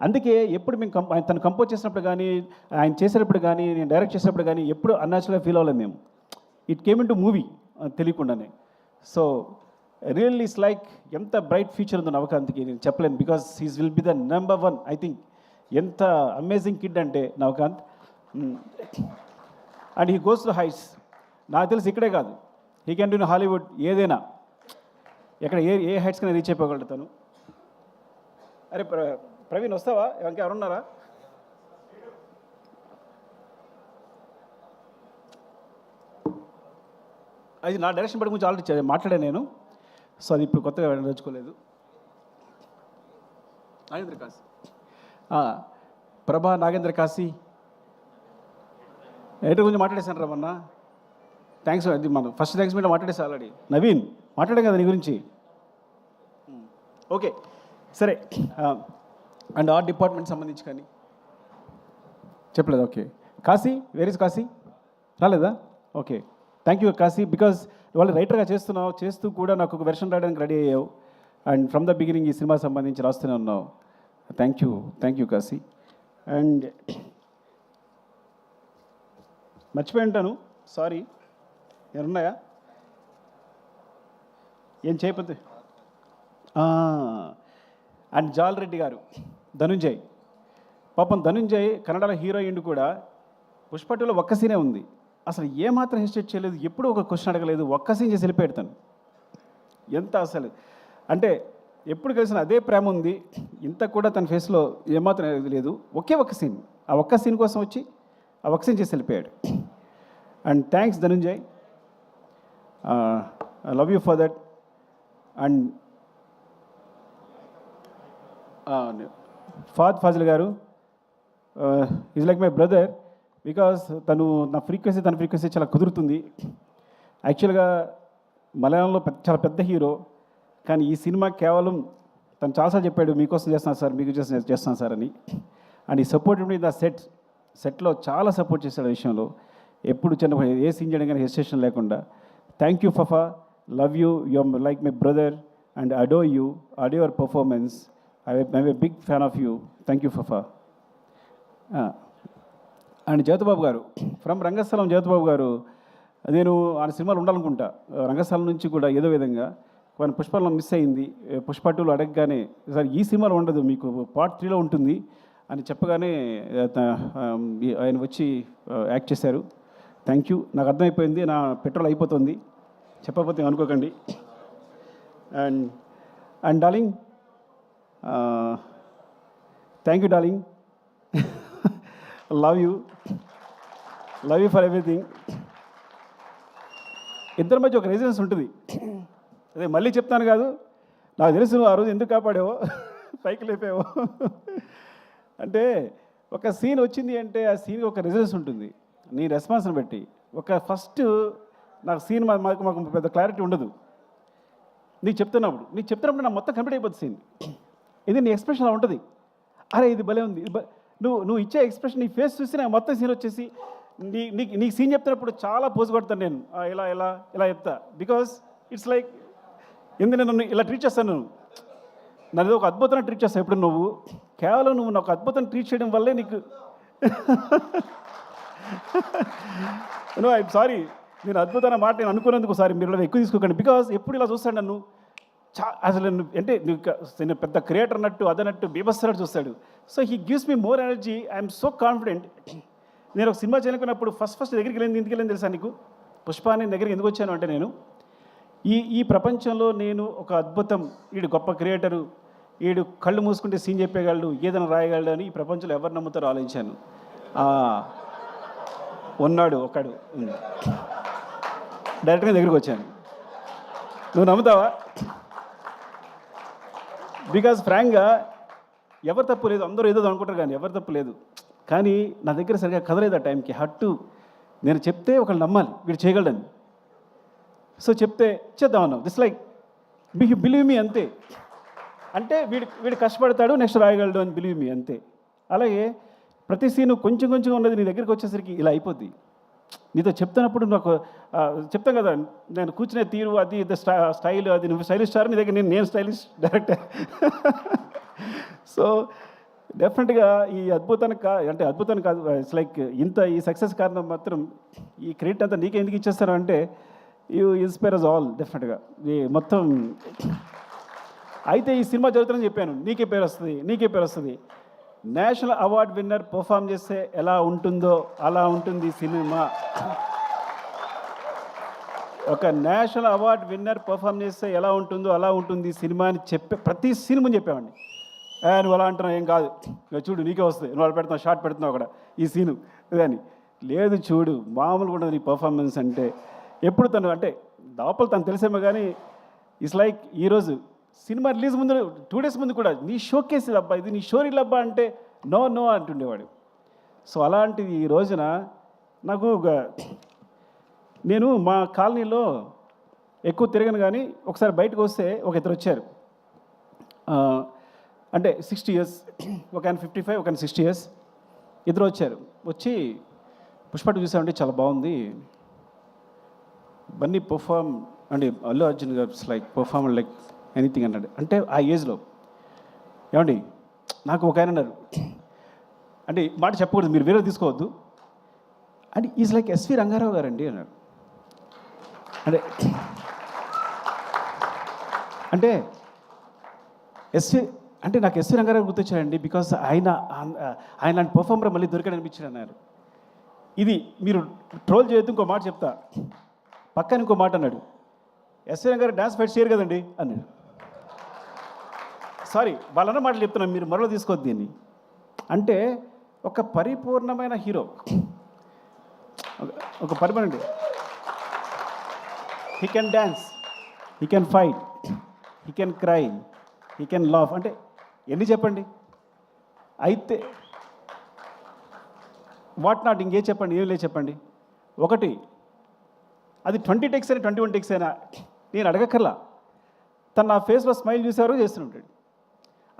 [SPEAKER 2] అందుకే ఎప్పుడు మేము తను కంపోజ్ చేసినప్పుడు కానీ, ఆయన చేసేటప్పుడు కానీ, నేను డైరెక్ట్ చేసేటప్పుడు కానీ ఎప్పుడు అన్యాచురల్గా ఫీల్ అవ్వలేము మేము. It came in to movie తెలియకుండానే. సో రియల్లీ ఇట్స్ లైక్ ఎంత బ్రైట్ ఫ్యూచర్ ఉందో నవకాంత్కి నేను చెప్పలేను, because he's will be the number 1 I think. ఎంత అమేజింగ్ కిడ్ అంటే Navakanth. And he goes to heights. నాకు తెలిసి ఇక్కడే కాదు, he can do in Hollywood, ఏదైనా ఎక్కడ ఏ హైట్స్ కన్నా రీచ్ అయిపోగలడు తను. అరే ప్రవీణ్ వస్తావా, ఇంకెవరున్నారా? అది నా డైరెక్షన్ పడి గురించి ఆల్రెడీ మాట్లాడాను నేను. సో అది ఇప్పుడు కొత్తగా నేర్చుకోలేదు. నాగేంద్ర కాశీ, ప్రభా నాగేంద్ర కాశీ ఎయిటర్ గురించి మాట్లాడేశాను రా మొన్న. థ్యాంక్స్, అది మనం ఫస్ట్ థ్యాంక్స్ మీద మాట్లాడేసి ఆల్రెడీ. నవీన్ మాట్లాడాం కదా నీ గురించి. ఓకే సరే. అండ్ ఆర్ట్ డిపార్ట్మెంట్ సంబంధించి కానీ చెప్పలేదు. Okay Kashi, where is Kashi? రాలేదా? Okay thank you Kashi, because వాళ్ళు రైటర్గా చేస్తున్నావు, చేస్తూ కూడా నాకు ఒక వెర్షన్ రాయడానికి రెడీ అయ్యావు. అండ్ ఫ్రమ్ ద బిగినింగ్ ఈ సినిమా సంబంధించి రాస్తూనే ఉన్నావు. Thank you Kashi. అండ్ మర్చిపోయి ఉంటాను, సారీ. ఏమన్నాయా ఏం చేయకపోతే? అండ్ జాల్ రెడ్డి గారు, ధనుంజయ్. పాపం ధనుంజయ్ కన్నడలో హీరోయిన్ కూడా. పుష్ప 2లో ఒక్క సీనే ఉంది, అసలు ఏమాత్రం హెసిటేట్ చేయలేదు, ఎప్పుడూ ఒక క్వశ్చన్ అడగలేదు, ఒక్క సీన్ చేసి వెళ్ళిపోయాడు తను. ఎంత అసలు అంటే ఎప్పుడు కలిసిన అదే ప్రేమ ఉంది, ఇంత కూడా తన ఫేస్లో ఏమాత్రం లేదు. ఒకే ఒక్క సీన్, ఆ ఒక్క సీన్ కోసం వచ్చి ఆ ఒక్క సీన్ చేసి వెళ్ళిపోయాడు. And thanks Dhanunjay, I love you for that. And Fazil గారు is like my brother, because తన ఫ్రీక్వెన్సీ చాలా కుదురుతుంది. యాక్చువల్గా మలయాళంలో చాలా పెద్ద హీరో, కానీ ఈ సినిమా కేవలం తను చాలాసార్లు చెప్పాడు, మీకోసం చేస్తున్నాను సార్, మీకు చేస్తున్నాను సార్ అని. అండ్ ఈ సపోర్ట్ మీ ద సెట్లో చాలా సపోర్ట్ చేశాడు ఆ విషయంలో. ఎప్పుడు చిన్న ఏ సీన్ చేయడం కానీ హెసిటేషన్ లేకుండా. Thank you Fafa, love you, you are like my brother and adore your performance. I'm a big fan of you. Thank you Fafa. And Jyothibabu గారు ఫ్రమ్ రంగస్థలం. జ్యోతిబాబు గారు, నేను ఆయన సినిమాలు ఉండాలనుకుంటా రంగస్థలం నుంచి కూడా ఏదో విధంగా. కానీ పుష్పలో మిస్ అయింది. పుష్ప 2లో అడగగానే సార్ ఈ సినిమాలో ఉండదు, మీకు పార్ట్ 3లో ఉంటుంది అని చెప్పగానే ఆయన వచ్చి యాక్ట్ చేశారు. థ్యాంక్ యూ, నాకు అర్థమైపోయింది, నా పెట్రోల్ అయిపోతుంది, చెప్పకపోతే అనుకోకండి. And darling, thank you darling, love you for everything. ఇద్దరి మధ్య ఒక రెసిడెన్స్ ఉంటుంది. అదే మళ్ళీ చెప్తాను కాదు, నాకు తెలుసు నువ్వు ఆ రోజు ఎందుకు కాపాడావో, పైకి లేపావో. అంటే ఒక సీన్ వచ్చింది అంటే ఆ సీన్కి ఒక రెసిడెన్స్ ఉంటుంది, నీ రెస్పాన్స్ని బట్టి. ఒక ఫస్ట్ నాకు సీన్ మాకు పెద్ద క్లారిటీ ఉండదు, నీకు చెప్తున్నప్పుడు నా మొత్తం కంప్లీట్ అయిపోతుంది సీన్. ఇది నీ ఎక్స్ప్రెషన్ అలా ఉంటుంది. అరే ఇది భలే ఉంది, నువ్వు ఇచ్చే ఎక్స్ప్రెషన్, నీ ఫేస్ చూసి నాకు మొత్తం సీన్ వచ్చేసి నీకు సీన్ చెప్తున్నప్పుడు చాలా పోజు కొడతాను నేను, ఇలా చెప్తా. బికాస్ ఇట్స్ లైక్ ఎందుకు నన్ను ఇలా ట్రీట్ చేస్తాను, నన్ను ఒక అద్భుతంగా ట్రీట్ చేస్తాను. ఇప్పుడు నువ్వు కేవలం నాకు అద్భుతంగా ట్రీట్ చేయడం వల్లే నీకు ఐఎమ్ సారీ, నేను అద్భుతమైన మాట నేను అనుకున్నందుకు సారీ, మీరు ఎక్కువ తీసుకోకండి. బికాస్ ఎప్పుడు ఇలా చూస్తాడు నన్ను, అసలు అంటే నేను పెద్ద క్రియేటర్ అన్నట్టు అదన్నట్టు బీభత్సనట్టు చూస్తాడు. So he gives me more energy. I'm so confident. నేను ఒక సినిమా చేయాలనుకున్నప్పుడు ఫస్ట్ దగ్గరికి ఎందుకు వెళ్ళింది తెలుసా నీకు? పుష్ప నేను దగ్గరికి ఎందుకు వచ్చాను అంటే, నేను ఈ ప్రపంచంలో నేను ఒక అద్భుతం, వీడు గొప్ప క్రియేటరు, వీడు కళ్ళు మూసుకుంటే సీన్ చెప్పేయగలడు, ఏదైనా రాయగలడు అని ఈ ప్రపంచంలో ఎవరు నమ్ముతారో ఆలోచించాను. ఉన్నాడు ఒకడు, డైరెక్ట్గా దగ్గరికి వచ్చాను. నువ్వు నమ్ముతావా? బికాజ్ ఫ్రాంక్గా ఎవరు తప్పు లేదు, అందరూ ఏదో అనుకుంటారు కానీ ఎవరు తప్పు లేదు. కానీ నా దగ్గర సరిగా కదలేదు ఆ టైంకి. హట్టు నేను చెప్తే ఒకళ్ళు నమ్మాలి వీడు చేయగలడని. సో చెప్తే చేద్దామన్నావు. దిస్ లైక్ బిలీవ్ మీ అంతే. అంటే వీడు కష్టపడతాడు, నెక్స్ట్ రాయగలడు అని బిలీవ్ మీ అంతే. అలాగే ప్రతి సీను కొంచెం కొంచెం ఉన్నది నీ దగ్గరికి వచ్చేసరికి ఇలా అయిపోద్ది. నీతో చెప్తున్నప్పుడు నాకు చెప్తాను కదా, నేను కూర్చునే తీరు అది స్టైల్, అది నువ్వు స్టైలిష్ స్టార్, నీ దగ్గర నేను స్టైలిష్ డైరెక్టర్. సో డెఫినెట్గా ఈ అద్భుతానికి అంటే అద్భుతానికి కాదు, ఇట్స్ లైక్ ఈ సక్సెస్ కారణం మాత్రం ఈ క్రెడిట్ అంతా నీకే ఎందుకు ఇచ్చేస్తాను అంటే యూ ఇన్స్పైర్ అస్ ఆల్ డెఫినెట్గా. ఈ మొత్తం అయితే ఈ సినిమా జరుగుతుందని చెప్పాను, నీకే పేరు వస్తుంది. నేషనల్ అవార్డ్ విన్నర్ పర్ఫామ్ చేస్తే ఎలా ఉంటుందో అలా ఉంటుంది సినిమా. ఒక నేషనల్ అవార్డ్ విన్నర్ పర్ఫామ్ చేస్తే ఎలా ఉంటుందో అలా ఉంటుంది సినిమా అని ప్రతి సినిమా చెప్పామండి. నువ్వు అలా అంటున్నావు, ఏం కాదు, చూడు నీకే వస్తుంది, నువ్వు అలా పెడుతున్నావు, షార్ట్ పెడుతున్నావు అక్కడ ఈ సీను కానీ లేదు, చూడు మామూలుగా ఉండదు నీ పర్ఫార్మెన్స్ అంటే. ఎప్పుడు తను అంటే లోపల తను తెలిసేమో కానీ ఇట్స్ లైక్ ఈరోజు సినిమా రిలీజ్ ముందు 2 days ముందు కూడా నీ షోకేస్ అబ్బా, ఇది నీ షోరీలు అబ్బా అంటే నో అంటుండేవాడు. సో అలాంటిది ఈ రోజున నాకు నేను మా కాలనీలో ఎక్కువ తిరగను కానీ ఒకసారి బయటకు వస్తే ఒక ఇద్దరు వచ్చారు. అంటే 60 years, ఒక ఆయన 55, ఒక ఆయన 60 years, ఇద్దరు వచ్చారు. వచ్చి పుష్ప చూసామంటే చాలా బాగుంది, బన్నీ పర్ఫామ్ అంటే అల్లు అర్జున్ గారు లైక్ పర్ఫామ్ లైక్ ఎనీథింగ్ అన్నాడు. అంటే ఆ ఏజ్లో ఏమండి నాకు ఒక ఆయన అన్నారు, అంటే మాట చెప్పకూడదు మీరు వేరే తీసుకోవద్దు, అంటే ఈజ్ లైక్ ఎస్వి రంగారావు గారండి అన్నాడు. అంటే ఎస్వి అంటే నాకు ఎస్వి రంగారావు గుర్తొచ్చారండి, బికాస్ ఆయన పర్ఫార్మర్ మళ్ళీ దొరికాడు అనిపించాడు అన్నారు. ఇది మీరు ట్రోల్ చేయొద్దు, ఇంకో మాట చెప్తా. పక్కన ఇంకో మాట అన్నాడు, ఎస్వి రంగారావు డ్యాన్స్ ఫైట్ చేయరు కదండి అన్నాడు. సారీ వాళ్ళన్న మాటలు చెప్తున్నాను, మీరు మరో తీసుకోవద్దు దీన్ని. అంటే ఒక పరిపూర్ణమైన హీరో, ఒక పరిపూర్ణ, he can dance, he can fight, he can cry, he can laugh. అంటే ఎన్ని చెప్పండి. అయితే వాట్ నాట్ ఇంకే చెప్పండి, ఏం లేదు చెప్పండి. ఒకటి అది 20 takes అయినా 21 takes అయినా నేను అడగక్కర్లా, తను నా ఫేస్లో స్మైల్ చూసేవారు చేస్తుంటాడు.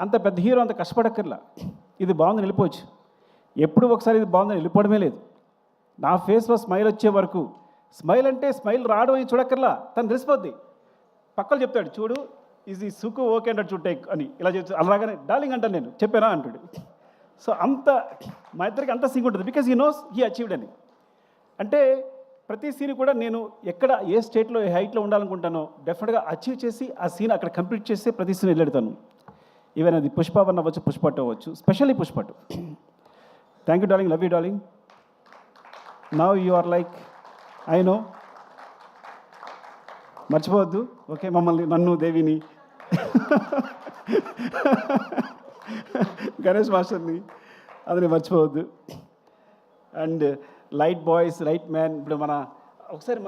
[SPEAKER 2] అంత పెద్ద హీరో అంత కష్టపడక్కర్లా, ఇది బాగుందని వెళ్ళిపోవచ్చు. ఎప్పుడు ఒకసారి ఇది బాగుందని వెళ్ళిపోవడమే లేదు. నా ఫేస్లో స్మైల్ వచ్చే వరకు, స్మైల్ అంటే స్మైల్ రావడం అని చూడక్కర్లా, తను తెలిసిపోద్ది. పక్కలు చెప్తాడు, చూడు ఇది సుకు ఓకే అంటాడు, చూడు టేక్ అని ఇలా చెప్తాడు. అలాగానే డార్లింగ్ అంటాను, నేను చెప్పానా అంటాడు. సో అంత మా ఇద్దరికి అంత సింగ్ ఉంటుంది, because he knows he achieved అని. అంటే ప్రతి సీన్ కూడా నేను ఎక్కడ ఏ స్టేట్లో ఏ హైట్లో ఉండాలనుకుంటానో డెఫినెట్గా అచీవ్ చేసి ఆ సీన్ అక్కడ కంప్లీట్ చేసి ప్రతి సీన్ వెళ్ళెడతాను. ఈవెన్ అది పుష్ప 1 అవ్వచ్చు, పుష్ప 2 అవ్వచ్చు, specially Pushpa 2. Thank you darling, love you darling. Now you are like I know, మర్చిపోవద్దు ఓకే మమ్మల్ని, నన్ను, దేవిని, గణేష్ మాస్టర్ని, అదని మర్చిపోవద్దు. And light boys, light man. ఇప్పుడు మన ఒకసారి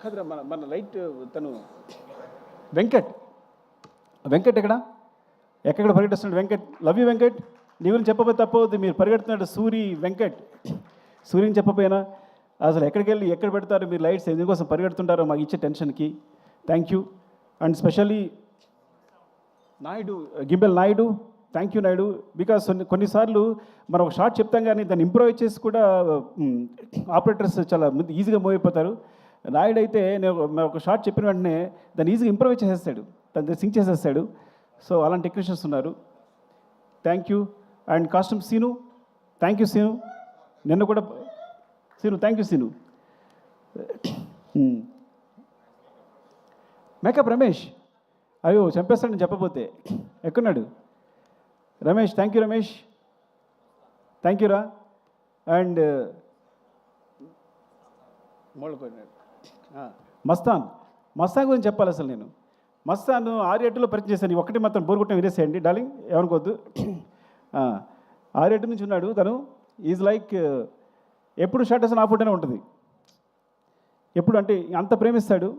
[SPEAKER 2] కదరా మన లైట్ తను వెంకట్ ఎక్కడ పరిగెడుతున్నాడు వెంకట్, లవ్ యూ వెంకట్. నీ గురించి చెప్పబోతే తప్పవద్దు, మీరు పరిగెడుతున్నాడు వెంకట్. సూర్యుని చెప్పపోయినా అసలు ఎక్కడికి వెళ్ళి ఎక్కడ పెడతారు మీరు లైట్స్, ఎందుకోసం పరిగెడుతుంటారో మాకు ఇచ్చే టెన్షన్కి thank you. And specially Naidu, gimbal Naidu, thank you Naidu. Because కొన్నిసార్లు మనం ఒక షార్ట్ చెప్తాం కానీ దాన్ని ఇంప్రూవైజ్ చేసి కూడా ఆపరేటర్స్ చాలా ఈజీగా మూవ్ అయిపోతారు. నాయుడు అయితే నేను ఒక షార్ట్ చెప్పిన వెంటనే దాన్ని ఈజీగా ఇంప్రూవైజ్ చేసేస్తాడు, దాన్ని సింక్ చేసేస్తాడు. సో అలాంటి టెక్నీషియన్స్ ఉన్నారు, thank you. And costume Seenu, thank you Seenu. నిన్న కూడా Seenu, thank you Seenu. Makeup Ramesh, అయ్యో చంపేస్తాడు నేను చెప్పబోతే, ఎక్కడున్నాడు Ramesh? Thank you Ramesh, thank you రా. అండ్ మస్తాన్ గురించి చెప్పాలి అసలు నేను. మస్తాను 6-8లో పరిచయం చేశాను. ఒకటి మాత్రం బోర్ కొట్టడం వినేసేయండి డార్లింగ్, ఏమనుకోవద్దు. 6-8 నుంచి ఉన్నాడు తను. ఈజ్ లైక్ ఎప్పుడు స్టేటస్ నా ఫోటోనే ఉంటుంది. ఎప్పుడు అంటే అంత ప్రేమిస్తాడు.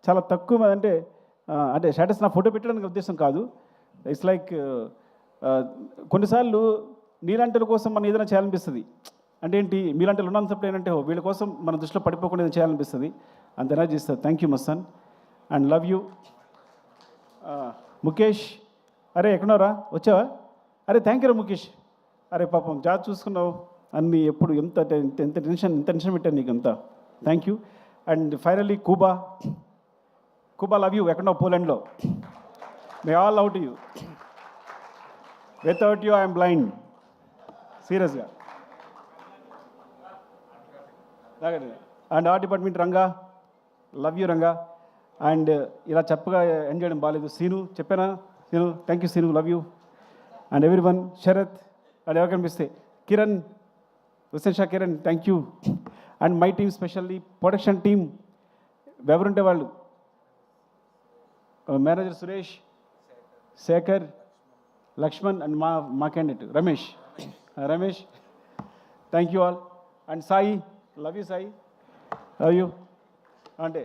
[SPEAKER 2] చాలా తక్కువ అంటే స్టేటస్ నా ఫోటో పెట్టడానికి ఉద్దేశం కాదు. ఇట్స్ లైక్ కొన్నిసార్లు నీలాంటి కోసం మనం ఏదైనా చేయాలనిపిస్తుంది. అంటే ఏంటి, మీలాంటి ఉన్నంతప్పుడు ఏంటంటే వీళ్ళ కోసం మన దృష్టిలో పడిపోకుండా ఏదైనా చేయాలనిపిస్తుంది. అంత ఎనర్జీ ఇస్తుంది. Thank you Mastan and love you. Mukesh, అరే ఎక్కడున్నారా, వచ్చావా? అరే థ్యాంక్ యూ రా ముఖేష్. అరే పాపం జాబ్ చూసుకున్నావు అన్నీ, ఎప్పుడు ఎంత టెన్షన్ పెట్టాను నీకు అంతా. Thank you. And finally Kuba, love you. ఎక్కడున్నావు? పోలాండ్లో. May all love to you. Without you I'm blind, సీరియస్గా. And art department Ranga, love you Ranga. And ఇలా చెప్పగా ఎండ్ చేయడం బాగాలేదు. సీను చెప్పానా? Seenu, thank you Seenu, love you. And everyone, Sarath and ఎవరు కనిపిస్తే Kiran, Hussain Shah Kiran, thank you. And my team, specially production team ఎవరుంటే వాళ్ళు, మేనేజర్ సురేష్, శేఖర్, లక్ష్మణ్ అండ్ మా candidate Ramesh, thank you all. And Sai, love you Sai, love you. అంటే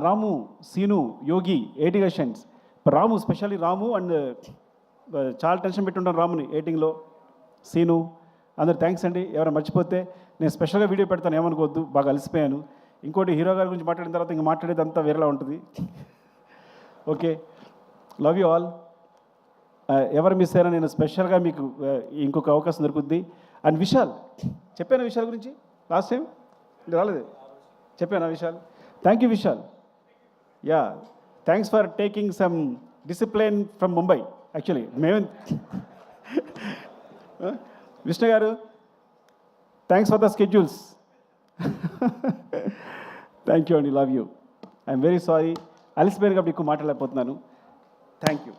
[SPEAKER 2] Ramu, Seenu, Yogi, 80 questions. Ramu, specially Ramu and చాలా టెన్షన్ పెట్టుంటాను రాముని ఎయిటింగ్లో. సీను, అందరు థ్యాంక్స్ అండి. ఎవరైనా మర్చిపోతే నేను స్పెషల్గా వీడియో పెడతాను, ఏమనుకోవద్దు, బాగా అలసిపోయాను. ఇంకోటి హీరో గారి గురించి మాట్లాడిన తర్వాత ఇంకా మాట్లాడేది అంతా వేరేలా ఉంటుంది. Okay, love you all. ఎవరు మిస్ అయినా నేను స్పెషల్గా మీకు ఇంకొక అవకాశం దొరుకుద్ది. అండ్ విశాల్, చెప్పాను విశాల్ గురించి లాస్ట్ టైం, రాలేదు, చెప్పాను Vishal. Thank you Vishal. Yeah, thanks for taking some discipline from Mumbai. Actually మేము విష్ణు గారు, thanks for the schedules. Thank you అండి, love you. I'm very sorry, అలసిపోయాను కాబట్టి ఎక్కువ మాట్లాడలేకపోతున్నాను. Thank you.